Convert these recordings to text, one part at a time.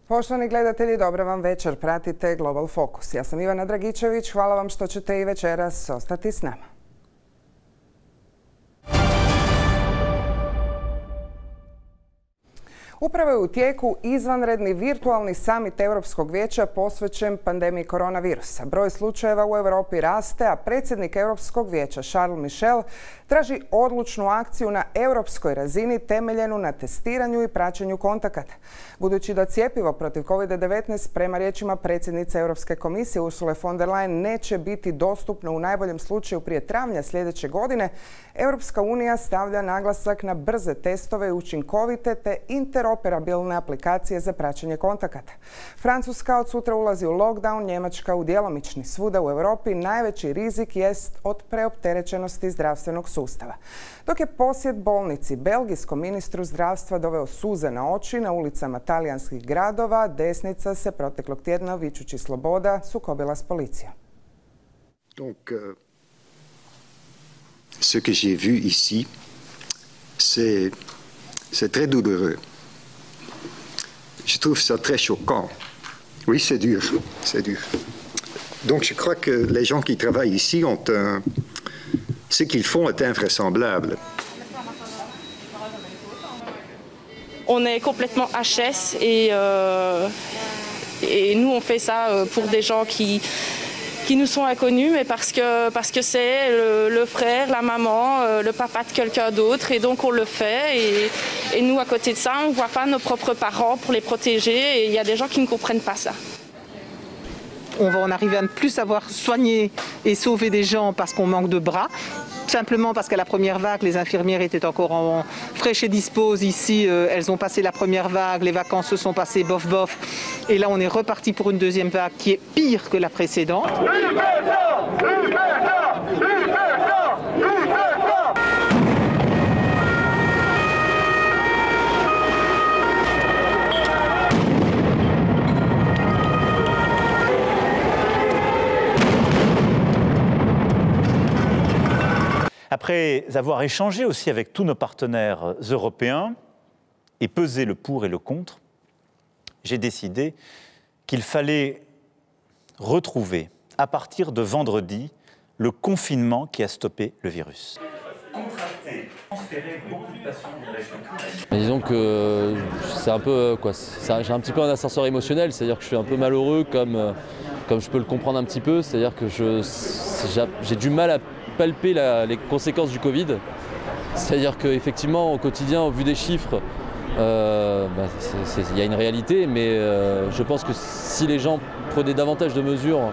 Poštovani gledatelji, dobra vam večer. Pratite Global Fokus. Ja sam Ivana Dragičević. Hvala vam što ćete i večeras ostati s nama. Upravo je u tijeku izvanredni virtualni samit Europskog vijeća posvećen pandemiji koronavirusa. Broj slučajeva u Europi raste, a predsjednik Europskog vijeća Charles Michel traži odlučnu akciju na europskoj razini temeljenu na testiranju i praćenju kontakata. Budući da cjepivo protiv COVID-19 prema riječima predsjednice Europske komisije Ursule von der Leyen neće biti dostupno u najboljem slučaju prije travnja sljedeće godine, Europska unija stavlja naglasak na brze testove i učinkovite te interoperabilne aplikacije za praćenje kontakata. Francuska od sutra ulazi u lockdown, Njemačka u djelomični. Svuda u Europi najveći rizik jest od preopterećenosti zdravstvenog sustava. Dok je posjet bolnici belgijskom ministru zdravstva doveo suze na oči na ulicama talijanskih gradova, desnica se proteklog tjedna vičući sloboda sukobila s policijom. Donc, ce que j'ai vu ici, c'est très douloureux. Je trouve ça très choquant. Oui, c'est dur, c'est dur. Donc je crois que les gens qui travaillent ici ont ce qu'ils font est invraisemblable. On est complètement HS et nous on fait ça pour des gens qui nous sont inconnus, mais parce que c'est le frère, la maman, le papa de quelqu'un d'autre, et donc on le fait. Et nous, à côté de ça, on ne voit pas nos propres parents pour les protéger, et il y a des gens qui ne comprennent pas ça. On va en arriver à ne plus savoir soigner et sauver des gens parce qu'on manque de bras. Simplement parce qu'à la première vague, les infirmières étaient encore fraîches et disposes. Ici, elles ont passé la première vague, les vacances se sont passées bof-bof. Et là, on est reparti pour une deuxième vague qui est pire que la précédente. Après avoir échangé aussi avec tous nos partenaires européens et pesé le pour et le contre, j'ai décidé qu'il fallait retrouver, à partir de vendredi, le confinement qui a stoppé le virus. Disons que c'est un peu j'ai un petit peu un ascenseur émotionnel, c'est-à-dire que je suis un peu malheureux comme je peux le comprendre un petit peu, c'est-à-dire que j'ai du mal à palper les conséquences du Covid. C'est-à-dire qu'effectivement, au quotidien, au vu des chiffres, il y a une réalité, mais je pense que si les gens prenaient davantage de mesures,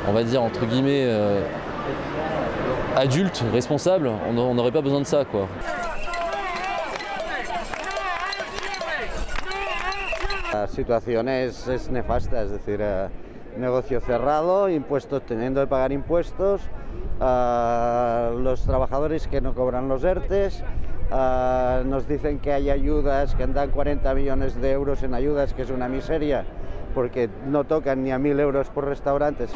on va dire entre guillemets, adultes, responsables, on n'aurait pas besoin de ça, quoi. La situación es nefasta, es decir, negocio cerrado, impuestos teniendo de pagar impuestos, los trabajadores que no cobran los ERTES, nos dicen que hay ayudas, que dan 40 millones de euros en ayudas, que es una miseria, porque no tocan ni a 1000 euros por restaurantes.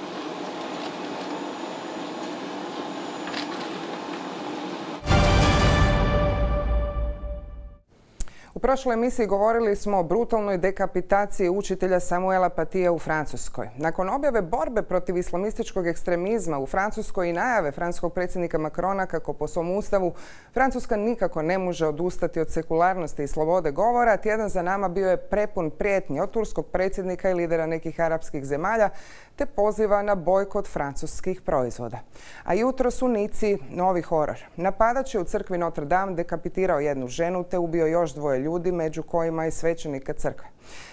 U prošloj emisiji govorili smo o brutalnoj dekapitaciji učitelja Samuela Patija u Francuskoj. Nakon objave borbe protiv islamističkog ekstremizma u Francuskoj i najave francuskog predsjednika Macrona kako po svom ustavu Francuska nikako ne može odustati od sekularnosti i slobode govora, tjedan za nama bio je prepun prijetnji od turskog predsjednika i lidera nekih arapskih zemalja, te poziva na bojkot francuskih proizvoda. A jutros u Nici novi horor. Napadač je u crkvi Notre Dame dekapitirao jednu ženu te ubio još 2 ljudi, među kojima i svećenika crkve.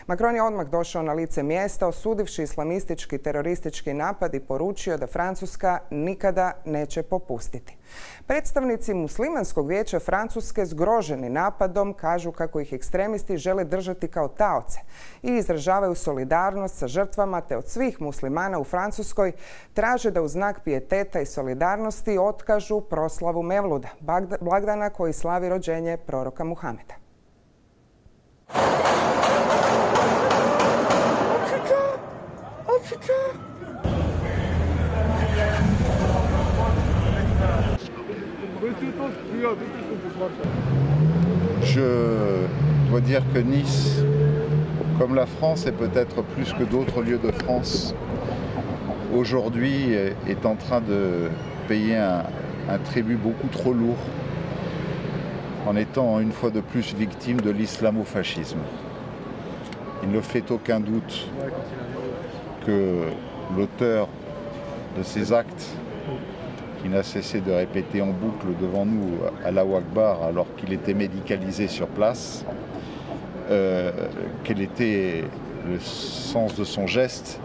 Macron je odmah došao na lice mjesta, osudivši islamistički teroristički napad i poručio da Francuska nikada neće popustiti. Predstavnici Muslimanskog vijeća Francuske zgroženi napadom kažu kako ih ekstremisti žele držati kao taoce i izražavaju solidarnost sa žrtvama, te od svih muslimana u Francuskoj traže da u znak pijeteta i solidarnosti otkažu proslavu Mevluda, blagdana koji slavi rođenje proroka Muhameda. Je dois dire que Nice, Comme la France, et peut-être plus que d'autres lieux de France, aujourd'hui est en train de payer un tribut beaucoup trop lourd en étant une fois de plus victime de l'islamo-fascisme. Il ne fait aucun doute que l'auteur de ces actes, qui n'a cessé de répéter en boucle devant nous Allahu Akbar alors qu'il était médicalisé sur place, quel était le sens de son geste,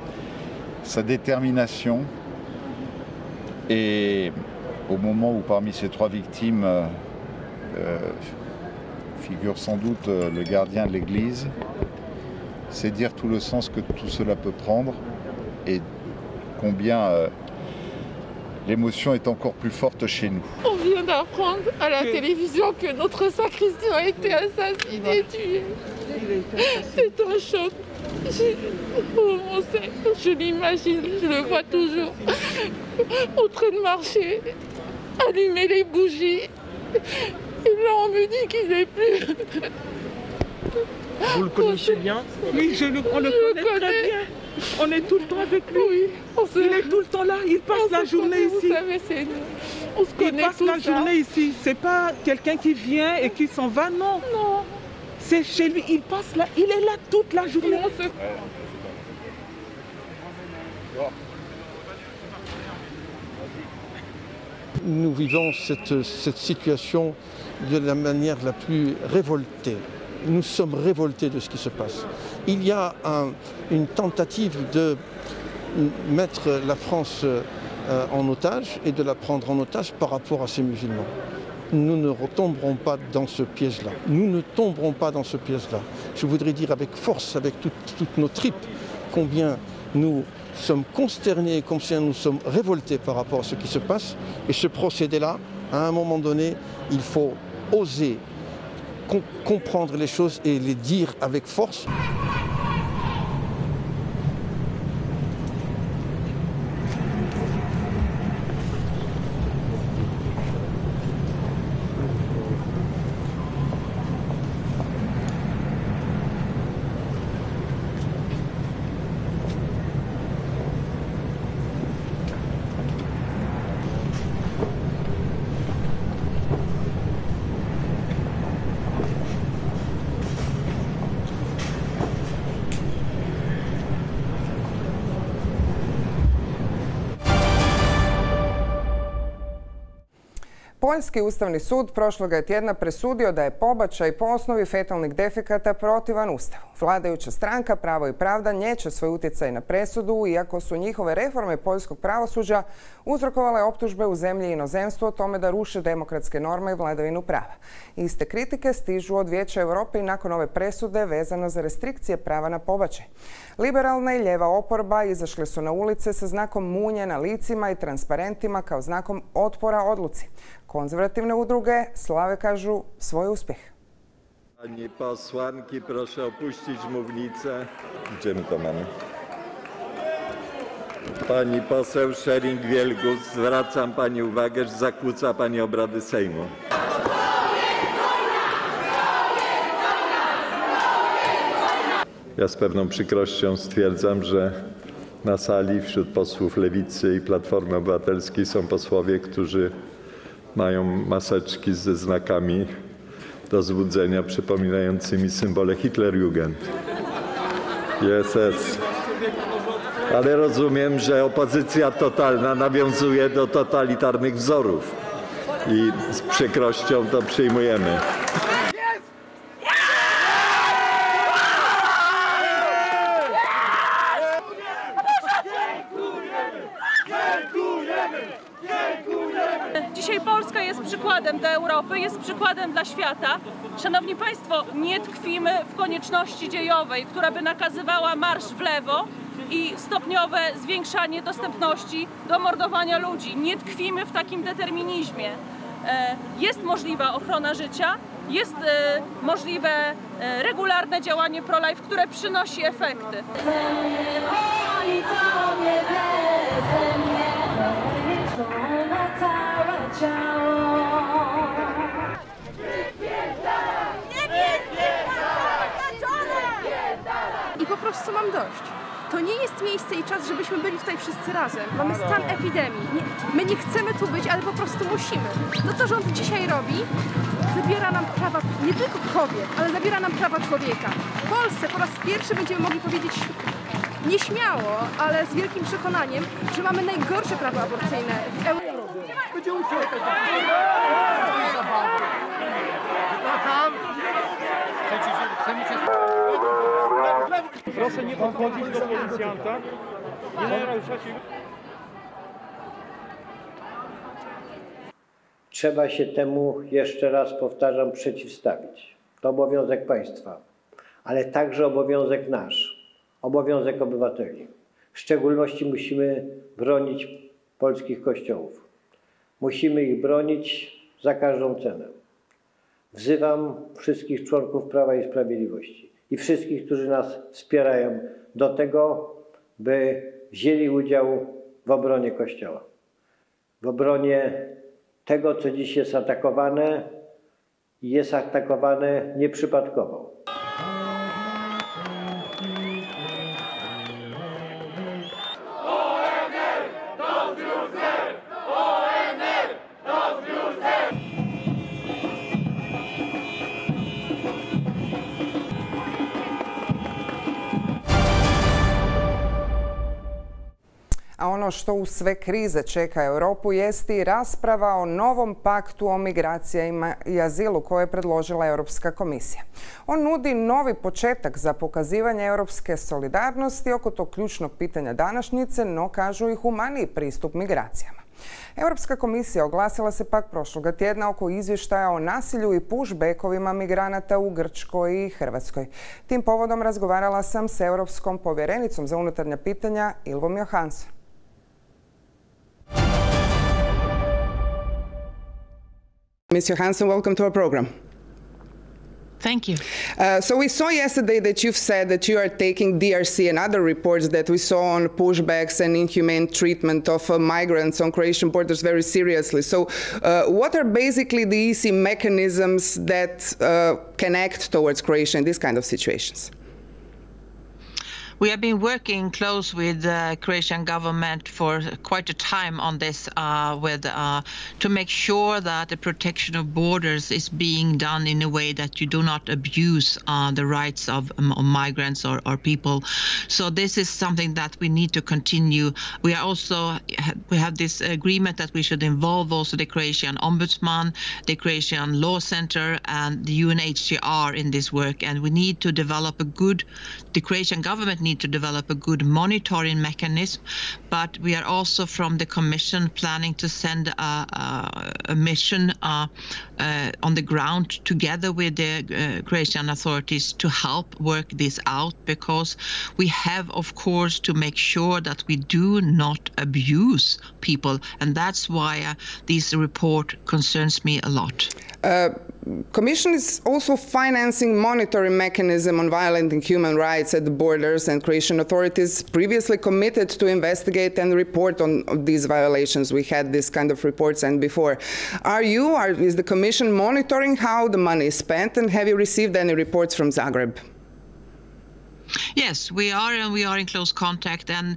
sa détermination, et au moment où parmi ces trois victimes figure sans doute le gardien de l'Église, c'est dire tout le sens que tout cela peut prendre et combien l'émotion est encore plus forte chez nous. On vient d'apprendre à la télévision que notre sacristain a été assassiné, tué. C'est un choc. Je l'imagine, je le vois toujours en train de marcher, allumer les bougies. Et là, on me dit qu'il n'est plus. Vous le connaissez bien? Oui, on le connaît très bien. On est tout le temps avec lui. Oui, il est tout le temps là, il passe la journée ici. Vous savez, c'est nous. On se connaît. Il passe la journée ici. C'est pas quelqu'un qui vient et qui s'en va, non. Non. C'est chez lui, il passe là, il est là toute la journée. Nous vivons cette situation de la manière la plus révoltée. Nous sommes révoltés de ce qui se passe. Il y a une tentative de mettre la France en otage et de la prendre en otage par rapport à ces musulmans. Nous ne retomberons pas dans ce piège-là. Nous ne tomberons pas dans ce piège-là. Je voudrais dire avec force, avec toutes nos tripes, combien nous sommes consternés, combien nous sommes révoltés par rapport à ce qui se passe. Et ce procédé-là, à un moment donné, il faut oser comprendre les choses et les dire avec force. Poljski ustavni sud prošloga je tjedna presudio da je pobačaj po osnovi fetalnih defekata protivan Ustavu. Vladajuća stranka Pravo i pravda nječe svoj utjecaj na presudu, iako su njihove reforme poljskog pravosuđa uzrokovale optužbe u zemlji i inozemstvu o tome da ruše demokratske norme i vladavinu prava. Iste kritike stižu od Vijeća Europe i nakon ove presude vezano za restrikcije prava na pobačaj. Liberalna i ljeva oporba izašle su na ulice sa znakom munje na licima i transparentima kao znakom otpora odluci. Konzervativne udruge slave, kažu, svoj uspjeh. Panie posłanki, proszę opuścić mównicę. Gdzie my to mamy? Pani poseł Schering-Wielgus, zwracam pani uwagę, że zakłóca pani obrady Sejmu. Ja z pewną przykrością stwierdzam, że na sali wśród posłów Lewicy i Platformy Obywatelskiej są posłowie, którzy mają maseczki ze znakami do złudzenia przypominającymi symbole Hitlerjugend. Jest. Ale rozumiem, że opozycja totalna nawiązuje do totalitarnych wzorów i z przykrością to przyjmujemy. Dzisiaj Polska jest przykładem dla Europy, jest przykładem dla świata. Szanowni Państwo, nie tkwimy w konieczności dziejowej, która by nakazywała marsz w lewo i stopniowe zwiększanie dostępności do mordowania ludzi. Nie tkwimy w takim determinizmie. Jest możliwa ochrona życia, jest możliwe regularne działanie pro-life, które przynosi efekty. Nie prostu mam dość. To nie jest miejsce i czas, żebyśmy byli tutaj wszyscy razem. Mamy stan epidemii. My nie chcemy tu być, ale po prostu musimy. To, co rząd dzisiaj robi, zabiera nam prawa nie tylko kobiet, ale zabiera nam prawa człowieka. W Polsce po raz pierwszy będziemy mogli powiedzieć nieśmiało, ale z wielkim przekonaniem, że mamy najgorsze prawo aborcyjne w Europie. Proszę nie podchodzić do policjanta, nie naruszać jego... Trzeba się temu, jeszcze raz powtarzam, przeciwstawić. To obowiązek państwa, ale także obowiązek nasz, obowiązek obywateli. W szczególności musimy bronić polskich kościołów. Musimy ich bronić za każdą cenę. Wzywam wszystkich członków Prawa i Sprawiedliwości i wszystkich, którzy nas wspierają, do tego, by wzięli udział w obronie Kościoła. W obronie tego, co dziś jest atakowane i jest atakowane nieprzypadkowo. A ono što u sve krize čeka Europu jest i rasprava o novom paktu o migracijama i azilu koje je predložila Europska komisija. On nudi novi početak za pokazivanje europske solidarnosti oko tog ključnog pitanja današnjice, no kažu i humaniji pristup migracijama. Europska komisija oglasila se pak prošloga tjedna oko izvještaja o nasilju i pushbackovima migranata u Grčkoj i Hrvatskoj. Tim povodom razgovarala sam s europskom povjerenicom za unutarnja pitanja Ylvom Johansson. Ms. Johansson, welcome to our program. Thank you. So we saw yesterday that you've said that you are taking DRC and other reports that we saw on pushbacks and inhumane treatment of migrants on Croatian borders very seriously. So what are basically the easy mechanisms that can act towards Croatia in these kind of situations? We have been working close with the Croatian government for quite a time on this, to make sure that the protection of borders is being done in a way that you do not abuse the rights of migrants or people. So this is something that we need to continue. We have this agreement that we should involve also the Croatian Ombudsman, the Croatian Law Center, and the UNHCR in this work. And we need to develop the Croatian government need to develop a good monitoring mechanism, but we are also from the Commission planning to send a mission on the ground together with the Croatian authorities to help work this out, because we have, of course, to make sure that we do not abuse people, and that's why this report concerns me a lot. Commission is also financing monitoring mechanism on violating human rights at the borders, and Croatian authorities previously committed to investigate and report on these violations. We had this kind of reports and before. Is the Commission monitoring how the money is spent, and have you received any reports from Zagreb? Yes, we are, and we are in close contact, and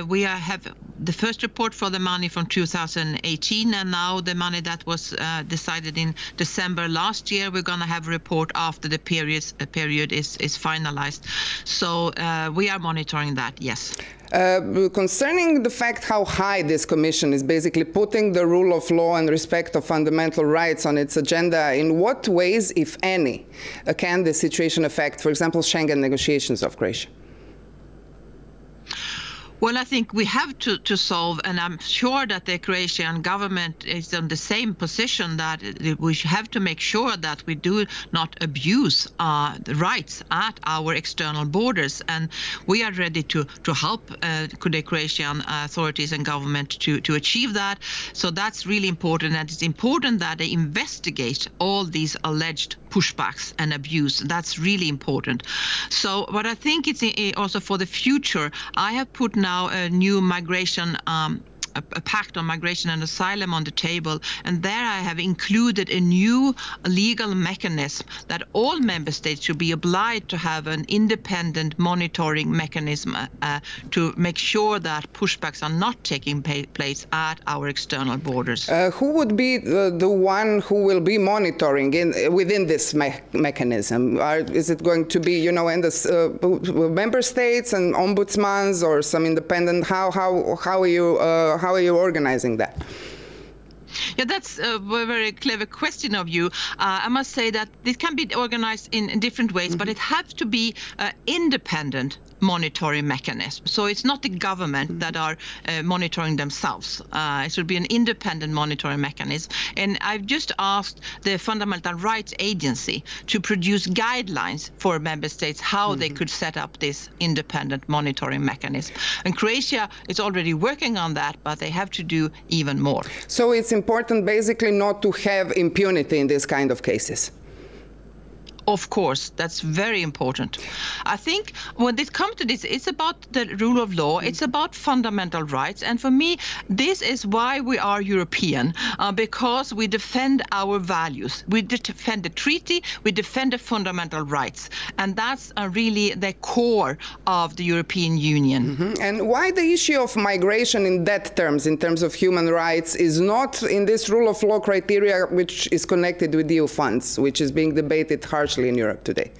we have the first report for the money from 2018, and now the money that was decided in December last year, we're going to have a report after the period is finalized. So we are monitoring that, yes. Concerning the fact how high this commission is basically putting the rule of law and respect of fundamental rights on its agenda, in what ways, if any, can this situation affect, for example, Schengen negotiations of Croatia? Well, I think we have to solve, and I'm sure that the Croatian government is in the same position, that we have to make sure that we do not abuse the rights at our external borders, and we are ready to help the Croatian authorities and government to achieve that. So that's really important, and it's important that they investigate all these alleged pushbacks and abuse. That's really important. So what I think it's also for the future, I have put now a new migration a pact on migration and asylum on the table, and there I have included a new legal mechanism that all member states should be obliged to have an independent monitoring mechanism to make sure that pushbacks are not taking place at our external borders. Who would be the one who will be monitoring within this mechanism? Is it going to be, you know, in the member states and ombudsmans or some independent? How are you organizing that? Yeah, that's a very clever question of you. I must say that it can be organized in different ways, but it has to be independent monitoring mechanism. So it's not the government that are monitoring themselves. It should be an independent monitoring mechanism. And I've just asked the Fundamental Rights Agency to produce guidelines for member states how they could set up this independent monitoring mechanism. And Croatia is already working on that, but they have to do even more. So it's important basically not to have impunity in this kind of cases. Of course, that's very important. I think when it comes to this, it's about the rule of law, it's about fundamental rights. And for me, this is why we are European, because we defend our values. We defend the treaty, we defend the fundamental rights. And that's really the core of the European Union. And why the issue of migration in that terms, in terms of human rights, is not in this rule of law criteria which is connected with EU funds, which is being debated harshly in Europe today?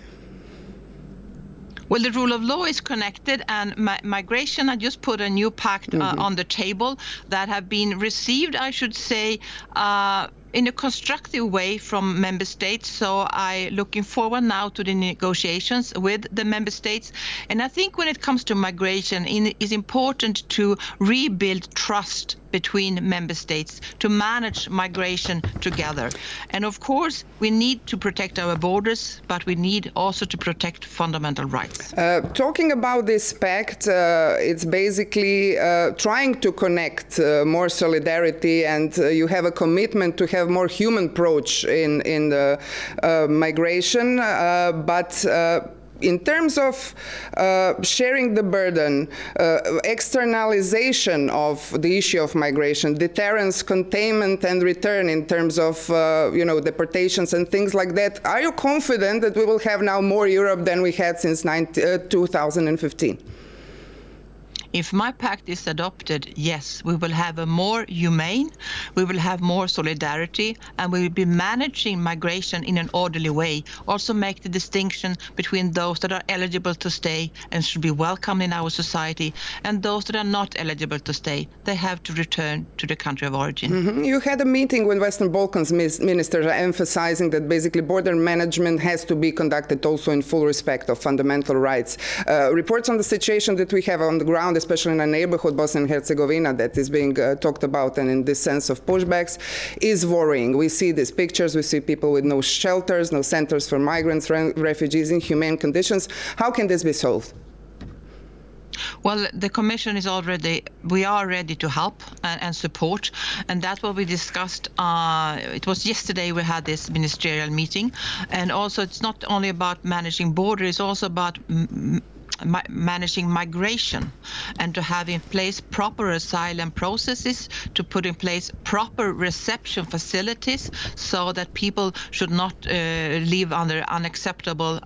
Well, the rule of law is connected, and migration, I just put a new pact on the table that have been received, I should say, in a constructive way from member states. So I'm looking forward now to the negotiations with the member states. And I think when it comes to migration, it's important to rebuild trust between member states to manage migration together. And of course, we need to protect our borders, but we need also to protect fundamental rights. Talking about this pact, it's basically trying to connect more solidarity, and you have a commitment to have more human approach in the migration, but in terms of sharing the burden, externalization of the issue of migration, deterrence, containment, and return in terms of you know, deportations and things like that, are you confident that we will have now more Europe than we had since 2015? If my pact is adopted, yes, we will have a more humane, we will have more solidarity, and we will be managing migration in an orderly way. Also make the distinction between those that are eligible to stay and should be welcome in our society, and those that are not eligible to stay. They have to return to the country of origin. You had a meeting with Western Balkans ministers emphasizing that basically border management has to be conducted also in full respect of fundamental rights. Reports on the situation that we have on the ground, especially in a neighborhood, Bosnia and Herzegovina, that is being talked about, and in this sense of pushbacks, is worrying. We see these pictures, we see people with no shelters, no centers for migrants, refugees, inhumane conditions. How can this be solved? Well, the Commission is we are ready to help and support, and that's what we discussed. It was yesterday we had this ministerial meeting, and also it's not only about managing borders, it's also about managing migration, and to have in place proper asylum processes, to put in place proper reception facilities so that people should not live under unacceptable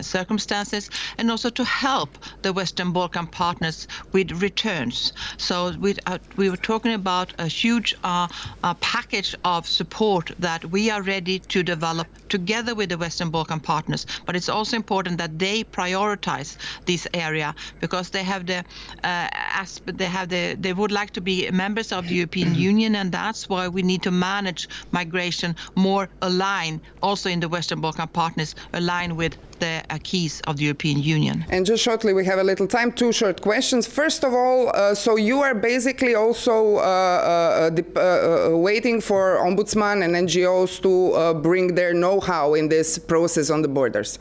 circumstances, and also to help the Western Balkan partners with returns. So we were talking about a huge package of support that we are ready to develop together with the Western Balkan partners, but it's also important that they prioritize this area, because they have they would like to be members of the European Union, and that's why we need to manage migration more aligned, also in the Western Balkan partners, aligned with the acquis of the European Union. And just shortly, we have a little time, 2 short questions. First of all, so you are basically also waiting for ombudsman and NGOs to bring their know-how in this process on the borders.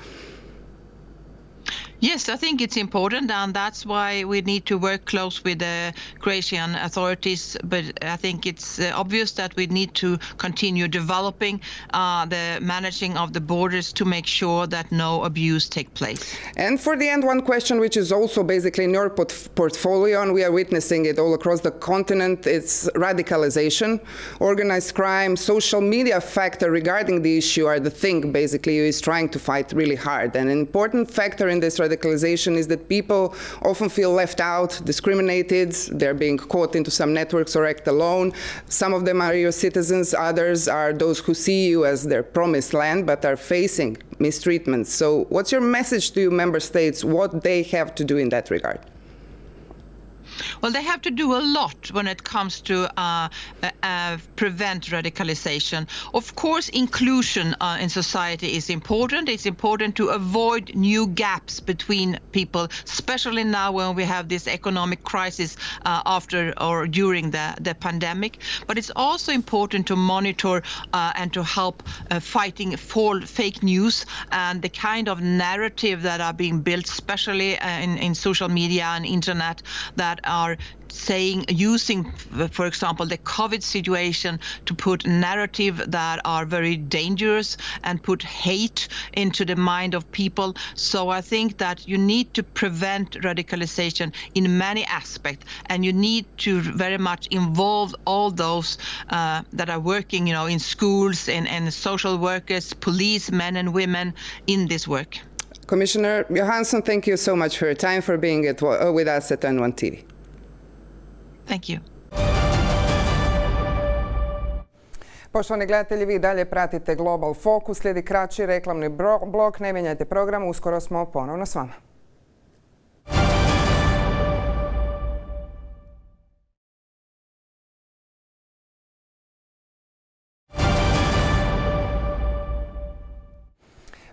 Yes, I think it's important, and that's why we need to work close with the Croatian authorities. But I think it's obvious that we need to continue developing the managing of the borders to make sure that no abuse takes place. And for the end, one question which is also basically in your portfolio, and we are witnessing it all across the continent, it's radicalization, organized crime, social media factor regarding the issue are the thing basically is trying to fight really hard. And an important factor in this radicalization is that people often feel left out, discriminated, they're being caught into some networks or act alone. Some of them are your citizens, others are those who see you as their promised land but are facing mistreatment. So what's your message to you member states, what they have to do in that regard? Well, they have to do a lot when it comes to prevent radicalization. Of course, inclusion in society is important. It's important to avoid new gaps between people, especially now when we have this economic crisis after or during the pandemic. But it's also important to monitor and to help fighting for fake news and the kind of narrative that are being built, especially in social media and internet, that are using, for example, the COVID situation to put narrative that are very dangerous and put hate into the mind of people. So I think that you need to prevent radicalization in many aspects, and you need to very much involve all those that are working, in schools and social workers, police, men and women in this work. Commissioner Johansson, thank you so much for your time, for being with us at N1 TV. Thank you. Poštovani gledatelji, vi dalje pratite Global Fokus. Slijedi kraći reklamni blok. Ne mijenjajte program, uskoro smo ponovno s vama.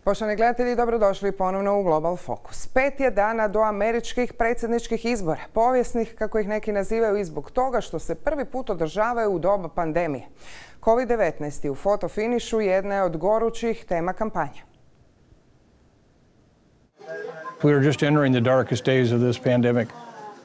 Poštovani gledatelji, dobrodošli ponovno u Global Fokus. 5 je dana do američkih predsjedničkih izbora, povijesnih kako ih neki nazivaju i zbog toga što se prvi put održavaju u doba pandemije. COVID-19 u fotofinišu jedna je od gorućih tema kampanje. We are just entering the darkest days of this pandemic.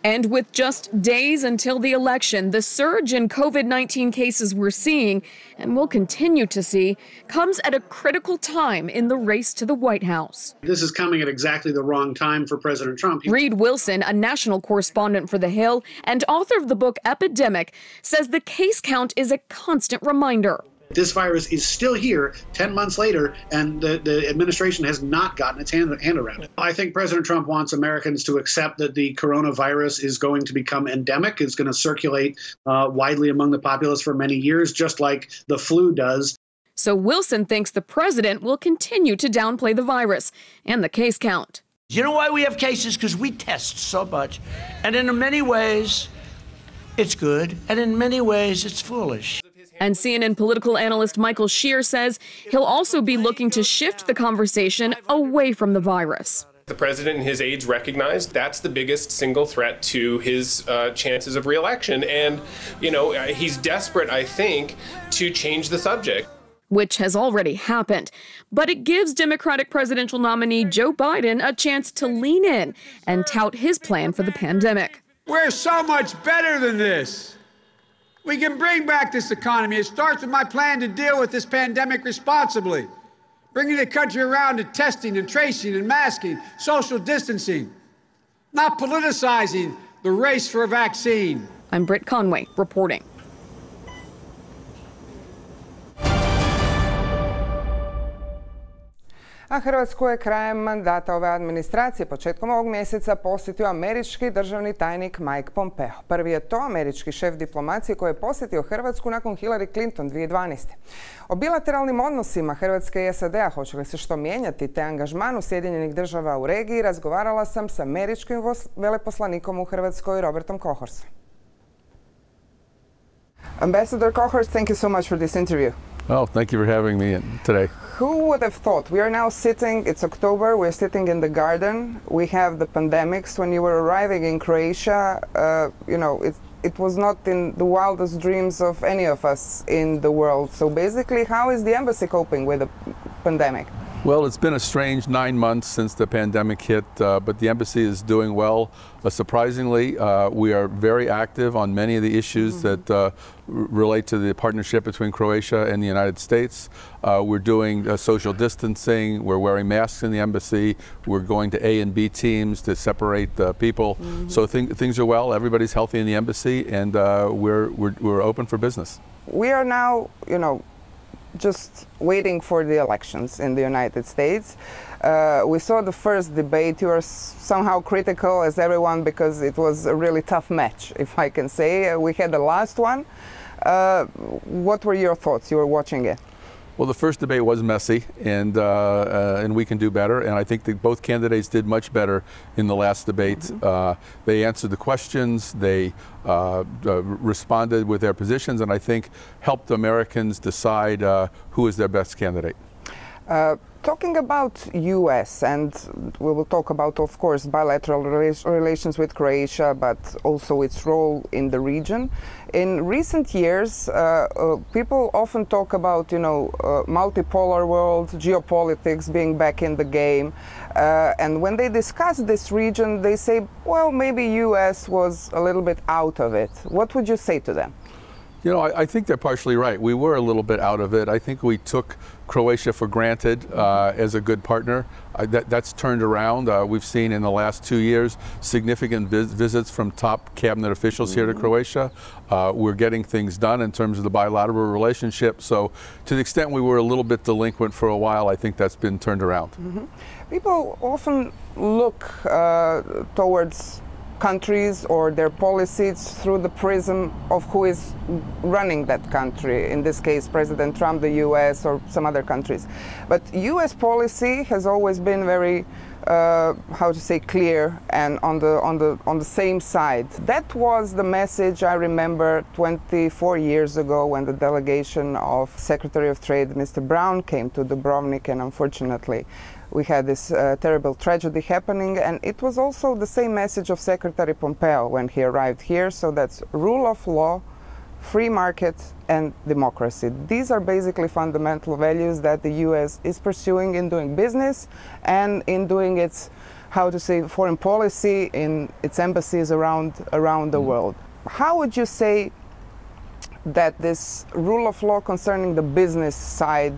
And with just days until the election, the surge in COVID-19 cases we're seeing, and will continue to see, comes at a critical time in the race to the White House. This is coming at exactly the wrong time for President Trump. Reed Wilson, a national correspondent for The Hill and author of the book Epidemic, says the case count is a constant reminder. This virus is still here 10 months later, and the administration has not gotten its hand around it. I think President Trump wants Americans to accept that the coronavirus is going to become endemic. It's going to circulate widely among the populace for many years, just like the flu does. So Wilson thinks the president will continue to downplay the virus and the case count. You know why we have cases? Because we test so much. And in many ways, it's good. And in many ways, it's foolish. And CNN political analyst Michael Shear says he'll also be looking to shift the conversation away from the virus. The president and his aides recognize that's the biggest single threat to his chances of re-election. And, he's desperate, I think, to change the subject. Which has already happened. But it gives Democratic presidential nominee Joe Biden a chance to lean in and tout his plan for the pandemic. We're so much better than this. We can bring back this economy. It starts with my plan to deal with this pandemic responsibly, bringing the country around to testing and tracing and masking, social distancing, not politicizing the race for a vaccine. I'm Britt Conway reporting. A Hrvatsku je krajem mandata ove administracije početkom ovog mjeseca posjetio američki državni tajnik Mike Pompeo. Prvi je to američki šef diplomacije koji je posjetio Hrvatsku nakon Hillary Clinton 2012. O bilateralnim odnosima Hrvatske i SAD-a hoće li se što mijenjati te angažmanu Sjedinjenih država u regiji razgovarala sam s američkim veleposlanikom u Hrvatskoj Robertom Kohorstom. Ambassador Kohorst, thank you so much for this interview. Well, thank you for having me today. Who would have thought? We are now sitting, it's October, we're sitting in the garden. We have the pandemics. When you were arriving in Croatia, it was not in the wildest dreams of any of us in the world. So basically, how is the embassy coping with the pandemic? Well, it's been a strange 9 months since the pandemic hit, but the embassy is doing well. Surprisingly, we are very active on many of the issues that relate to the partnership between Croatia and the United States. We're doing social distancing. We're wearing masks in the embassy. We're going to A and B teams to separate the people. So things are well. Everybody's healthy in the embassy, and we're open for business. We are now, just waiting for the elections in the United States. We saw the first debate. You are somehow critical as everyone because it was a really tough match, if I can say. We had the last one. What were your thoughts? You were watching it. Well, the first debate was messy, and we can do better. And I think that both candidates did much better in the last debate. They answered the questions, they responded with their positions, and I think helped Americans decide who is their best candidate. Talking about U.S., and we will talk about, of course, bilateral relations with Croatia, but also its role in the region. In recent years, people often talk about, multipolar world, geopolitics being back in the game. And when they discuss this region, they say, well, maybe U.S. was a little bit out of it. What would you say to them? I think they're partially right. We were a little bit out of it. I think we took Croatia for granted as a good partner. That's turned around. We've seen in the last 2 years significant visits from top cabinet officials here to Croatia. We're getting things done in terms of the bilateral relationship. So to the extent we were a little bit delinquent for a while, I think that's been turned around. People often look towards countries or their policies through the prism of who is running that country, in this case President Trump, the US, or some other countries. But US policy has always been very clear and on the same side. That was the message I remember 24 years ago when the delegation of Secretary of Trade Mr. Brown came to Dubrovnik, and unfortunately we had this terrible tragedy happening, and it was also the same message of Secretary Pompeo when he arrived here. So that's rule of law, free market, and democracy. These are basically fundamental values that the US is pursuing in doing business and in doing its, foreign policy in its embassies around the world. How would you say that this rule of law concerning the business side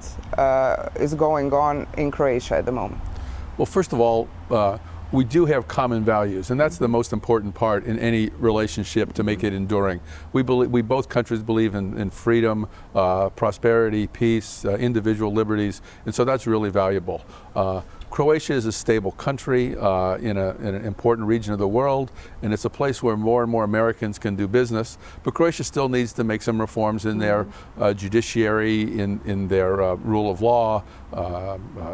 is going on in Croatia at the moment? Well, first of all, we do have common values, and that's the most important part in any relationship to make it enduring. We both countries believe in freedom, prosperity, peace, individual liberties, and so that's really valuable. Croatia is a stable country in an important region of the world, and it's a place where more and more Americans can do business. But Croatia still needs to make some reforms in their judiciary, in their rule of law,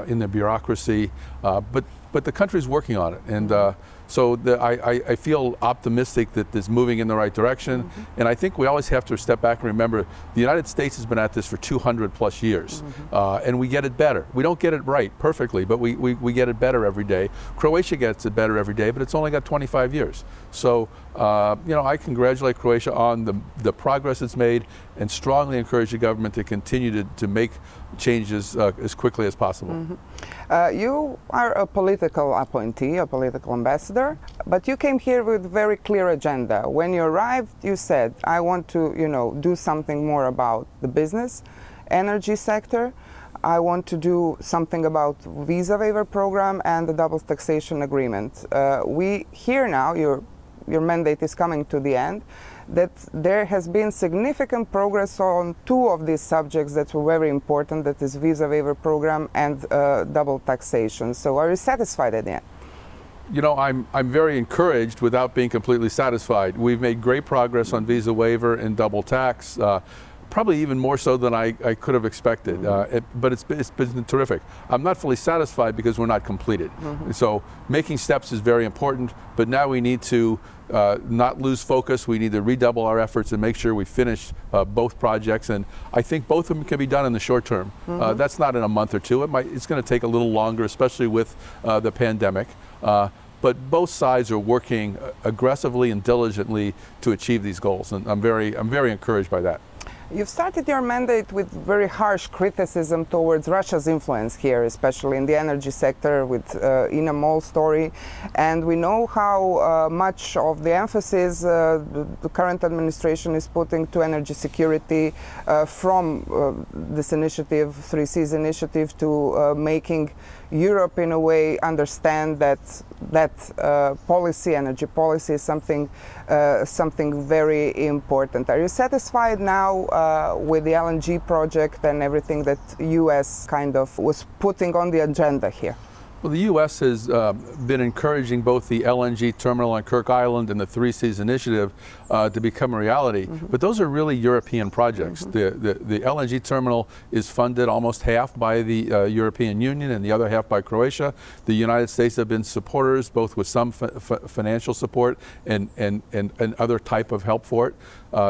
in their bureaucracy. But the country's working on it, and so I feel optimistic that it's moving in the right direction. And I think we always have to step back and remember the United States has been at this for 200 plus years, and we get it better. We don't get it right perfectly, but we get it better every day. Croatia gets it better every day, but it's only got 25 years. So I congratulate Croatia on the progress it's made, and strongly encourage the government to continue to make changes as quickly as possible. You are a political appointee, a political ambassador, but you came here with a very clear agenda. When you arrived, you said, I want to, do something more about the business, energy sector. I want to do something about visa waiver program and the double taxation agreement. We hear now, your mandate is coming to the end, that there has been significant progress on two of these subjects that were very important, that is visa waiver program and double taxation. So are you satisfied at the end? I'm very encouraged without being completely satisfied. We've made great progress on visa waiver and double tax, probably even more so than I could have expected, but it's been terrific. I'm not fully satisfied because we're not completed. So making steps is very important, but now we need to not lose focus. We need to redouble our efforts and make sure we finish both projects, and I think both of them can be done in the short term. That's not in a month or two. It's going to take a little longer, especially with the pandemic. But both sides are working aggressively and diligently to achieve these goals, and I'm very encouraged by that. You've started your mandate with very harsh criticism towards Russia's influence here, especially in the energy sector with Ina Mol's story. And we know how much of the emphasis the current administration is putting to energy security from this initiative, 3Cs initiative, to making Europe in a way understand that energy policy is something very important. Are you satisfied now with the LNG project and everything that U.S. kind of was putting on the agenda here? Well, the U.S. has been encouraging both the LNG terminal on Kirk Island and the 3Cs initiative to become a reality. But those are really European projects. The LNG terminal is funded almost half by the European Union and the other half by Croatia. The United States have been supporters, both with some financial support and other type of help for it.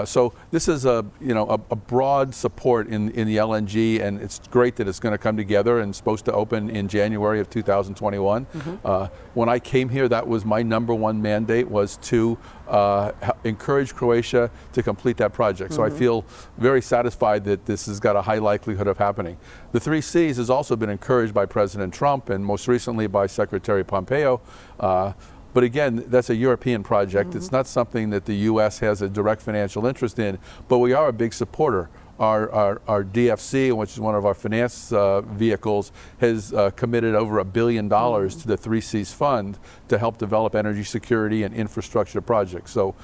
So this is a broad support in the LNG, and it's great that it's going to come together and supposed to open in January of 2021. When I came here, that was my #1 mandate, was to encourage Croatia to complete that project. So I feel very satisfied that this has got a high likelihood of happening. The 3Cs has also been encouraged by President Trump and most recently by Secretary Pompeo. But again, that's a European project. It's not something that the U.S. has a direct financial interest in, but we are a big supporter. Our DFC, which is one of our finance vehicles, has committed over $1 billion to the 3Cs fund to help develop energy security and infrastructure projects. So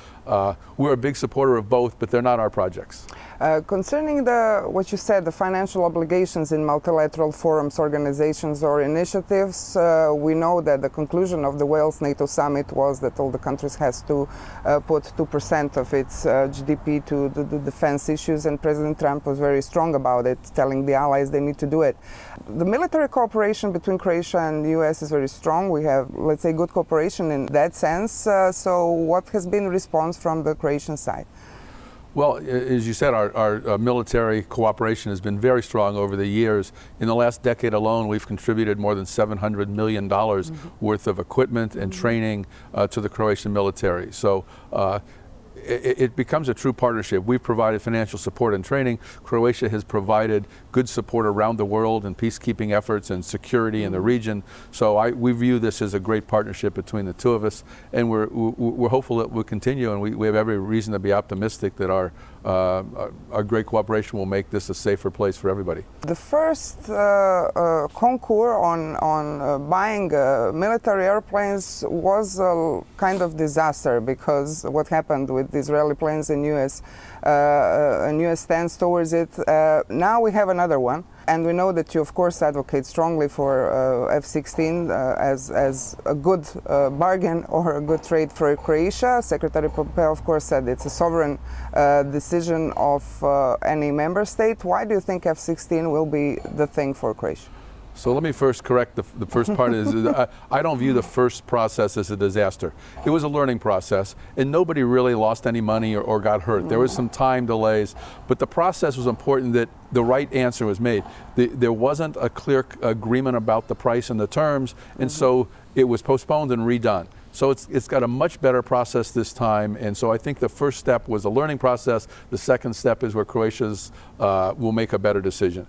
we're a big supporter of both, but they're not our projects. Concerning what you said, the financial obligations in multilateral forums, organizations or initiatives, we know that the conclusion of the Wales NATO summit was that all the countries has to put 2% of its GDP to the defense issues, and President Trump was very strong about it, telling the allies they need to do it. The military cooperation between Croatia and the U.S. is very strong. We have, let's say, good cooperation in that sense. So what has been the response from the Croatian side? Well, as you said, our military cooperation has been very strong over the years. In the last decade alone, we've contributed more than $700 million worth of equipment and training to the Croatian military. So it becomes a true partnership. We've provided financial support and training. Croatia has provided good support around the world in peacekeeping efforts and security in the region. So we view this as a great partnership between the two of us, and we're hopeful that we'll continue, and we have every reason to be optimistic that our great cooperation will make this a safer place for everybody. The first concours on buying military airplanes was a kind of disaster, because what happened with the Israeli planes in US stance towards it. Now we have another one, and we know that you of course advocate strongly for F-16 as a good bargain or a good trade for Croatia. Secretary Pompeo of course said it's a sovereign decision of any member state. Why do you think F-16 will be the thing for Croatia? So let me first correct the first part is I don't view the first process as a disaster. It was a learning process, and nobody really lost any money or got hurt. There was some time delays, but the process was important that the right answer was made. There wasn't a clear agreement about the price and the terms, and so it was postponed and redone. So it's got a much better process this time, and so I think the first step was a learning process. The second step is where Croatia's will make a better decision.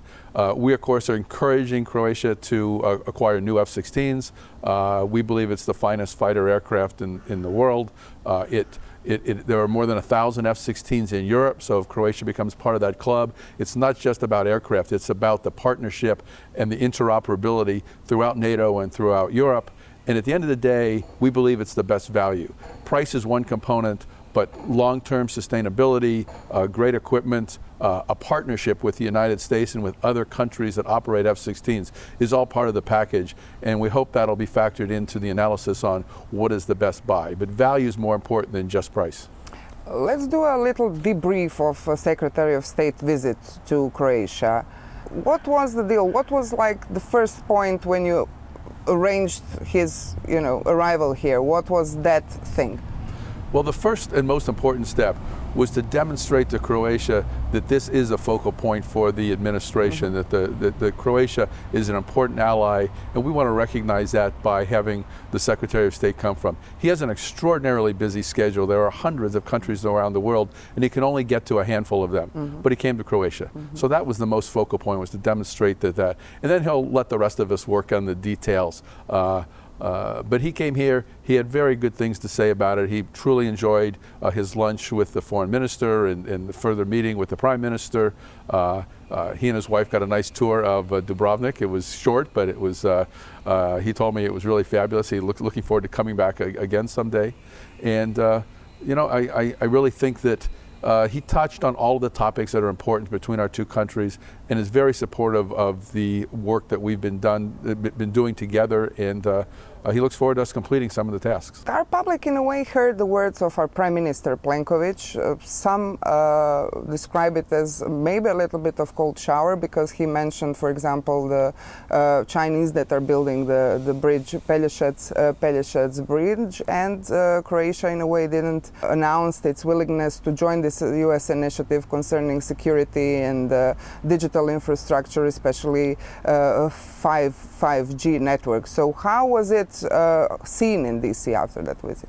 We of course are encouraging Croatia to acquire new F-16s. We believe it's the finest fighter aircraft in the world. There are more than 1,000 F-16s in Europe, so if Croatia becomes part of that club, it's not just about aircraft, it's about the partnership and the interoperability throughout NATO and throughout Europe. And at the end of the day, we believe it's the best value. Price is one component, but long-term sustainability, great equipment, a partnership with the United States and with other countries that operate F-16s is all part of the package, and we hope that'll be factored into the analysis on what is the best buy. But value is more important than just price. Let's do a little debrief of Secretary of State visit to Croatia. What was the deal? What was like the first point when you arranged his, arrival here? What was that thing? Well, the first and most important step was to demonstrate to Croatia that this is a focal point for the administration, that Croatia is an important ally, and we want to recognize that by having the Secretary of State come from. He has an extraordinarily busy schedule. There are hundreds of countries around the world, and he can only get to a handful of them. But he came to Croatia. So that was the most focal point, was to demonstrate that. And then he'll let the rest of us work on the details. But he came here, he had very good things to say about it. He truly enjoyed his lunch with the foreign minister and the further meeting with the prime minister. He and his wife got a nice tour of Dubrovnik. It was short, but it was, he told me it was really fabulous. He looking forward to coming back again someday. And, you know, I really think that he touched on all of the topics that are important between our two countries and is very supportive of the work that we've been doing together, and he looks forward to us completing some of the tasks. Our public, in a way, heard the words of our Prime Minister Plenković. Some describe it as maybe a little bit of cold shower, because he mentioned, for example, the Chinese that are building the bridge, Pelješac Bridge, and Croatia, in a way, didn't announce its willingness to join this U.S. initiative concerning security and digital infrastructure, especially 5G networks. So how was it seen in DC after that visit?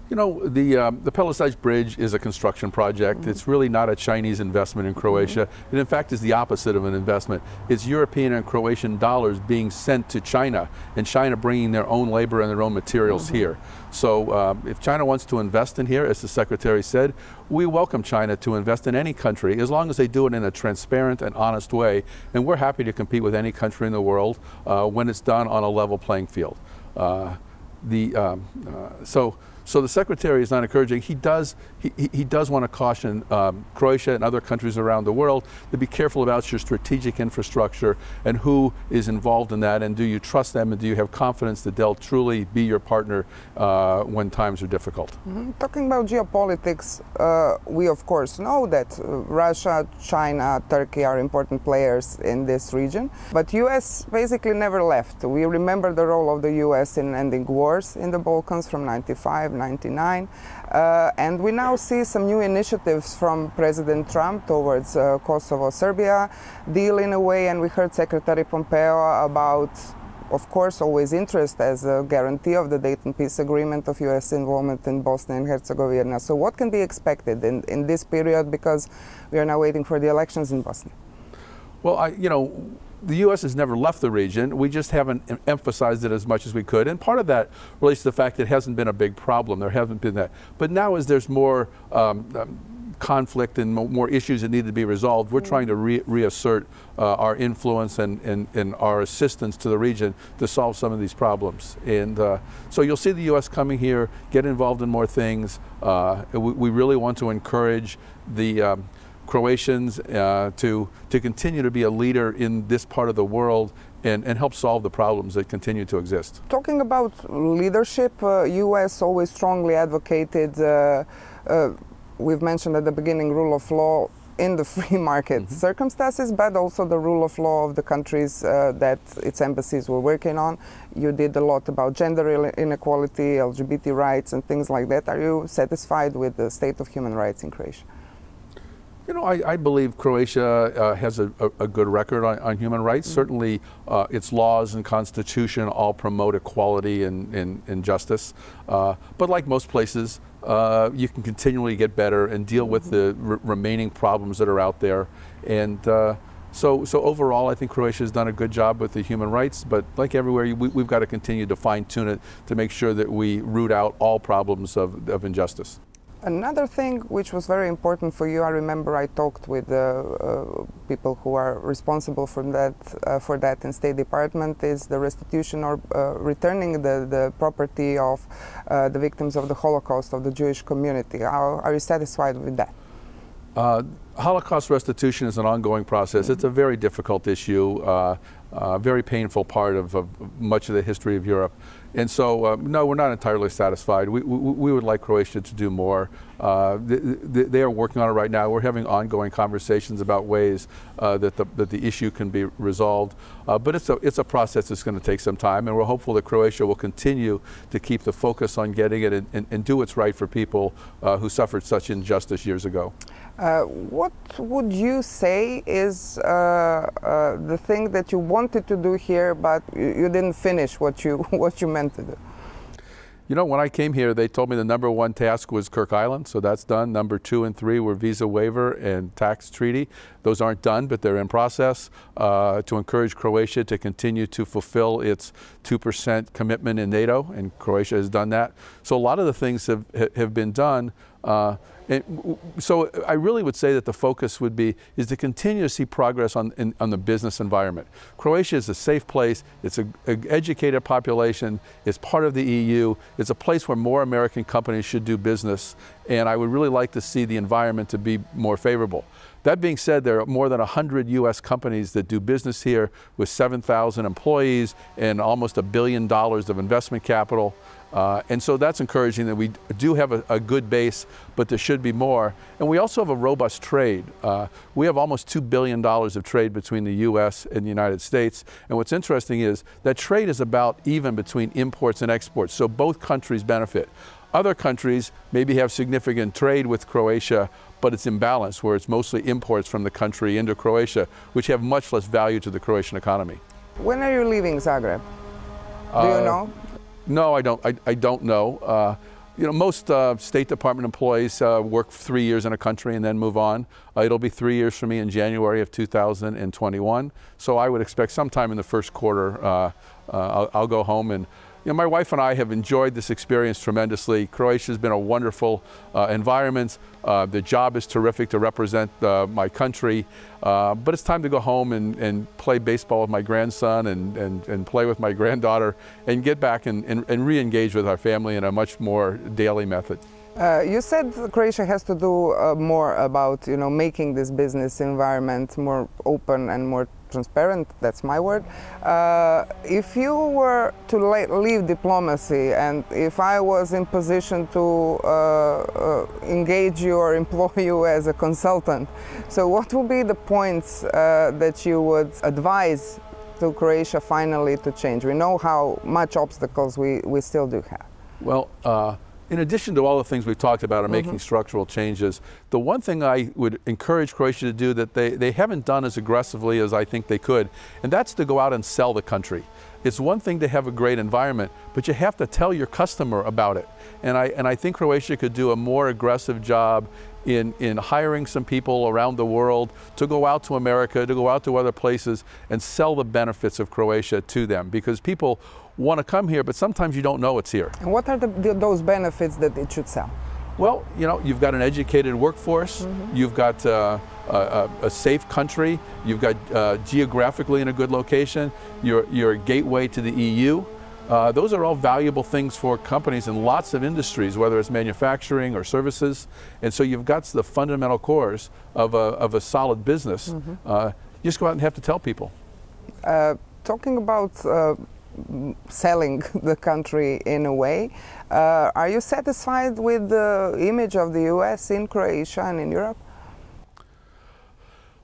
You know, the Pelješac Bridge is a construction project. It's really not a Chinese investment in Croatia. It, in fact, is the opposite of an investment. It's European and Croatian dollars being sent to China, and China bringing their own labor and their own materials here. So if China wants to invest in here, as the Secretary said, we welcome China to invest in any country, as long as they do it in a transparent and honest way. And we're happy to compete with any country in the world when it's done on a level playing field. So the Secretary is not encouraging. He does want to caution Croatia and other countries around the world to be careful about your strategic infrastructure and who is involved in that, and do you trust them, and do you have confidence that they'll truly be your partner when times are difficult. Talking about geopolitics, we of course know that Russia, China, Turkey are important players in this region, but US basically never left. We remember the role of the US in ending wars in the Balkans from 95, 99, and we now see some new initiatives from President Trump towards Kosovo-Serbia deal, in a way, and we heard Secretary Pompeo about, of course, always interest as a guarantee of the Dayton Peace Agreement of U.S. involvement in Bosnia and Herzegovina. So what can be expected in this period, because we are now waiting for the elections in Bosnia? Well, you know, the U.S. has never left the region. We just haven't emphasized it as much as we could. And part of that relates to the fact that it hasn't been a big problem. There hasn't been that. But now, as there's more conflict and more issues that need to be resolved, we're trying to reassert our influence and our assistance to the region to solve some of these problems. And so you'll see the U.S. coming here, get involved in more things. We really want to encourage the Croatians to continue to be a leader in this part of the world and help solve the problems that continue to exist. Talking about leadership, U.S. always strongly advocated, we've mentioned at the beginning, rule of law in the free market circumstances, but also the rule of law of the countries that its embassies were working on. You did a lot about gender inequality, LGBT rights, and things like that. Are you satisfied with the state of human rights in Croatia? You know, I believe Croatia has a good record on human rights. Certainly, its laws and constitution all promote equality and justice. But like most places, you can continually get better and deal with the remaining problems that are out there. And so overall, I think Croatia has done a good job with the human rights. But like everywhere, we've got to continue to fine-tune it to make sure that we root out all problems of injustice. Another thing which was very important for you, I remember I talked with people who are responsible for that in State Department, is the restitution or returning the property of the victims of the Holocaust of the Jewish community. Are you satisfied with that? Holocaust restitution is an ongoing process. It's a very difficult issue, very painful part of much of the history of Europe. And so, no, we're not entirely satisfied. We would like Croatia to do more. They are working on it right now. We're having ongoing conversations about ways that the issue can be resolved. But it's a process that's going to take some time, and we're hopeful that Croatia will continue to keep the focus on getting it and do what's right for people who suffered such injustice years ago. What would you say is the thing that you wanted to do here, but you didn't finish what you meant to do? You know, when I came here, they told me the #1 task was Kirk Island, so that's done. Number 2 and 3 were visa waiver and tax treaty. Those aren't done, but they're in process to encourage Croatia to continue to fulfill its 2% commitment in NATO, and Croatia has done that. So a lot of the things have been done. So I really would say that the focus is to continue to see progress on the business environment. Croatia is a safe place. It's an educated population. It's part of the EU. It's a place where more American companies should do business. And I would really like to see the environment to be more favorable. That being said, there are more than 100 U.S. companies that do business here with 7,000 employees and almost $1 billion of investment capital. And so that's encouraging that we do have a good base, but there should be more. And we also have a robust trade. We have almost $2 billion of trade between the U.S. and the United States. And what's interesting is that trade is about even between imports and exports, so both countries benefit. Other countries maybe have significant trade with Croatia, but it's imbalanced, where it's mostly imports from the country into Croatia, which have much less value to the Croatian economy. When are you leaving Zagreb? Do you know? No, I don't. I don't know. You know, most State Department employees work 3 years in a country and then move on. It'll be 3 years for me in January of 2021. So I would expect sometime in the first quarter I'll go home. And you know, my wife and I have enjoyed this experience tremendously. Croatia has been a wonderful environment. The job is terrific to represent my country. But it's time to go home and play baseball with my grandson and play with my granddaughter and get back and re-engage with our family in a much more daily method. You said Croatia has to do more about, you know, making this business environment more open and more transparent. That's my word. If you were to leave diplomacy, and if I was in position to engage you or employ you as a consultant, so what would be the points that you would advise to Croatia finally to change? We know how much obstacles we still do have. Well, in addition to all the things we've talked about and making structural changes, the one thing I would encourage Croatia to do that they haven't done as aggressively as I think they could, and that's to go out and sell the country. It's one thing to have a great environment, but you have to tell your customer about it. And I think Croatia could do a more aggressive job in hiring some people around the world to go out to America, to go out to other places and sell the benefits of Croatia to them, because people want to come here, but sometimes you don't know it's here. And what are those benefits that it should sell? Well, you know, you've got an educated workforce, you've got a safe country, you've got geographically in a good location, you're a gateway to the EU. Those are all valuable things for companies in lots of industries, whether it's manufacturing or services. And so you've got the fundamental cores of a solid business. You just go out and have to tell people. Talking about selling the country in a way, are you satisfied with the image of the U.S. in Croatia and in Europe?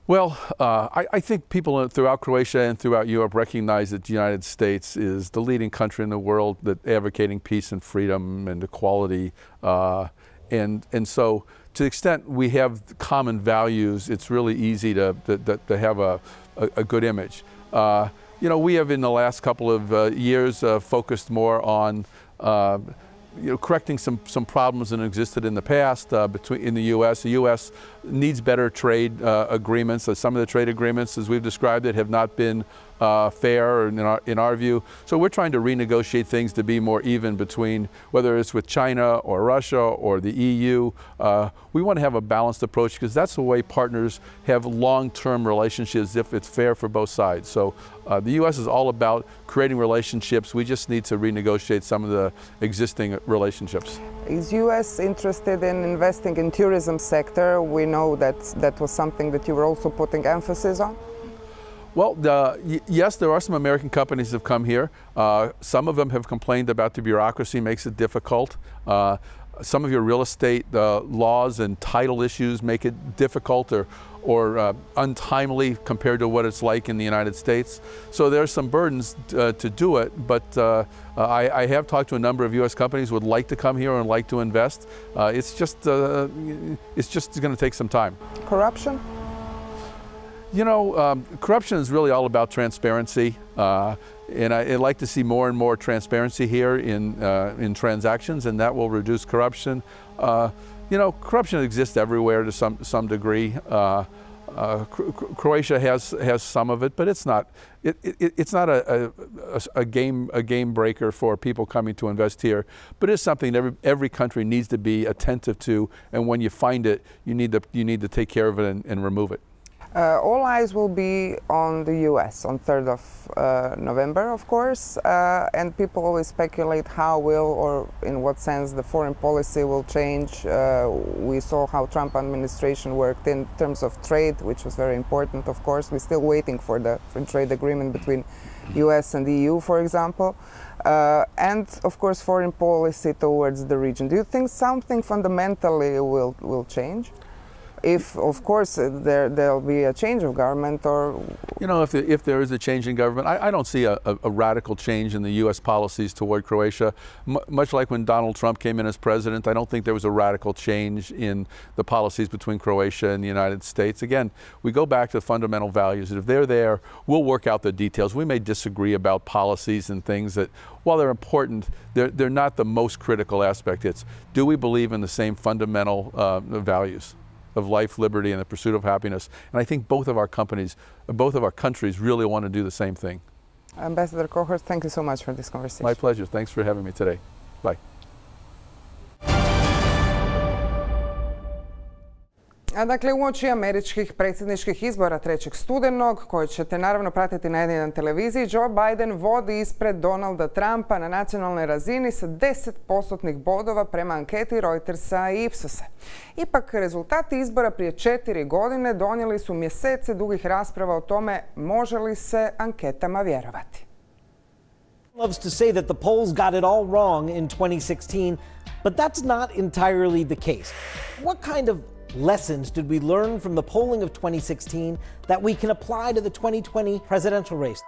Well, I think people throughout Croatia and throughout Europe recognize that the United States is the leading country in the world that advocating peace and freedom and equality. And so to the extent we have common values, it's really easy to have a good image. You know, we have in the last couple of years focused more on you know, correcting some problems that existed in the past in the U.S. The U.S. needs better trade agreements. Some of the trade agreements, as we've described it, have not been fair in our view. So we're trying to renegotiate things to be more even between, whether it's with China or Russia or the EU. We want to have a balanced approach because that's the way partners have long-term relationships if it's fair for both sides. So the U.S. is all about creating relationships. We just need to renegotiate some of the existing relationships. Is U.S. interested in investing in tourism sector? We know that that was something that you were also putting emphasis on. Well, yes, there are some American companies that have come here. Some of them have complained about the bureaucracy makes it difficult. Some of your real estate laws and title issues make it difficult or untimely compared to what it's like in the United States. So there's some burdens to do it, but I have talked to a number of U.S. companies who would like to come here and like to invest. It's just going to take some time. Corruption? You know, corruption is really all about transparency, and I'd like to see more and more transparency here in transactions, and that will reduce corruption. You know, corruption exists everywhere to some degree. Croatia has some of it, but it's not a game breaker for people coming to invest here. But it's something every country needs to be attentive to, and when you find it, you need to take care of it and remove it. All eyes will be on the U.S. on 3rd of November, of course, and people always speculate how will or in what sense the foreign policy will change. We saw how Trump administration worked in terms of trade, which was very important, of course. We're still waiting for the free trade agreement between U.S. and the EU, for example. And, of course, foreign policy towards the region. Do you think something fundamentally will change? If, of course, there'll be a change of government, or... You know, if there is a change in government, I don't see a radical change in the U.S. policies toward Croatia. Much like when Donald Trump came in as president, I don't think there was a radical change in the policies between Croatia and the United States. Again, we go back to fundamental values. If they're there, we'll work out the details. We may disagree about policies and things that, while they're important, they're not the most critical aspect. It's, do we believe in the same fundamental values of life, liberty, and the pursuit of happiness? And I think both of our countries really want to do the same thing. Ambassador Kohorst, thank you so much for this conversation. My pleasure. Thanks for having me today. Bye. A dakle, uoči američkih predsjedničkih izbora 3. studenog, koje ćete naravno pratiti na N1 televiziji, Joe Biden vodi ispred Donalda Trumpa na nacionalnoj razini sa 10% bodova prema anketi Reutersa i Ipsosa. Ipak, rezultati izbora prije 4 godine donijeli su mjesece dugih rasprava o tome može li se anketama vjerovati. Loves to say that the polls got it all wrong in 2016, but that's not entirely the case. What kind of lessons did we learn from the polling of 2016 that we can apply to the 2020 presidential race?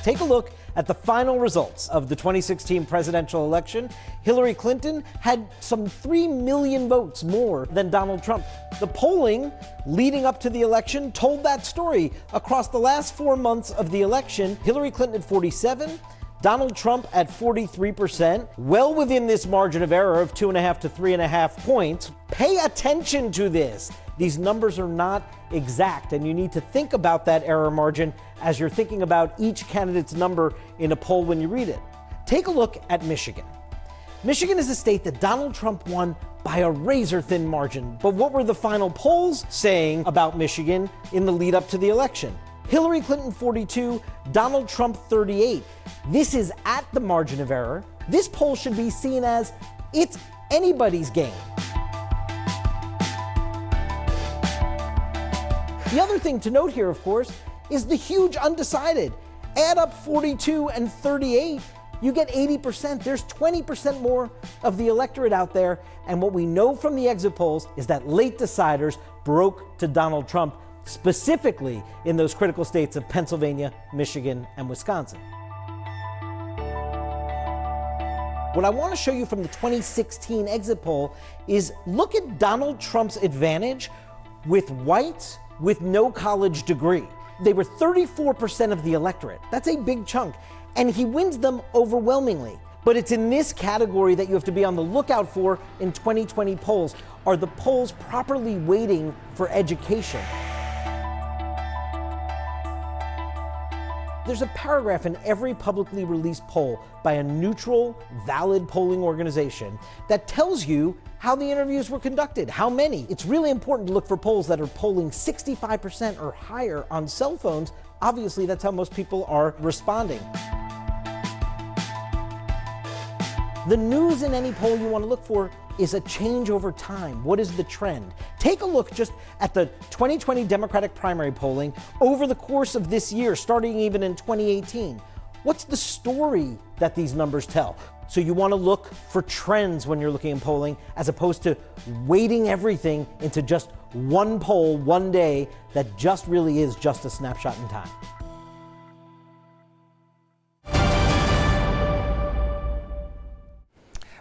Take a look at the final results of the 2016 presidential election. Hillary Clinton had some 3 million votes more than Donald Trump. The polling leading up to the election told that story. Across the last 4 months of the election, Hillary Clinton at 47%, Donald Trump at 43%, well within this margin of error of 2.5 to 3.5 points. Pay attention to this. These numbers are not exact, and you need to think about that error margin as you're thinking about each candidate's number in a poll when you read it. Take a look at Michigan. Michigan is a state that Donald Trump won by a razor-thin margin. But what were the final polls saying about Michigan in the lead up to the election? Hillary Clinton 42, Donald Trump 38. This is at the margin of error. This poll should be seen as it's anybody's game. The other thing to note here, of course, is the huge undecided. Add up 42 and 38, you get 80%. There's 20% more of the electorate out there. And what we know from the exit polls is that late deciders broke to Donald Trump, specifically in those critical states of Pennsylvania, Michigan, and Wisconsin. What I want to show you from the 2016 exit poll is look at Donald Trump's advantage with whites with no college degree. They were 34% of the electorate. That's a big chunk. And he wins them overwhelmingly. But it's in this category that you have to be on the lookout for in 2020 polls. Are the polls properly weighting for education? There's a paragraph in every publicly released poll by a neutral, valid polling organization that tells you how the interviews were conducted, how many. It's really important to look for polls that are polling 65% or higher on cell phones. Obviously, that's how most people are responding. The news in any poll you want to look for is a change over time. What is the trend? Take a look just at the 2020 Democratic primary polling over the course of this year, starting even in 2018. What's the story that these numbers tell? So you want to look for trends when you're looking at polling, as opposed to weighting everything into just one poll, one day, that just really is just a snapshot in time.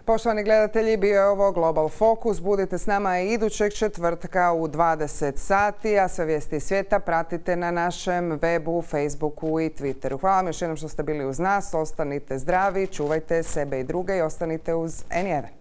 Poštovani gledatelji, bio je ovo Global Fokus. Budite s nama i idućeg četvrtka u 20 sati, a sve vijesti iz svijeta pratite na našem webu, Facebooku i Twitteru. Hvala vam još jednom što ste bili uz nas. Ostanite zdravi, čuvajte sebe i druge i ostanite uz N1.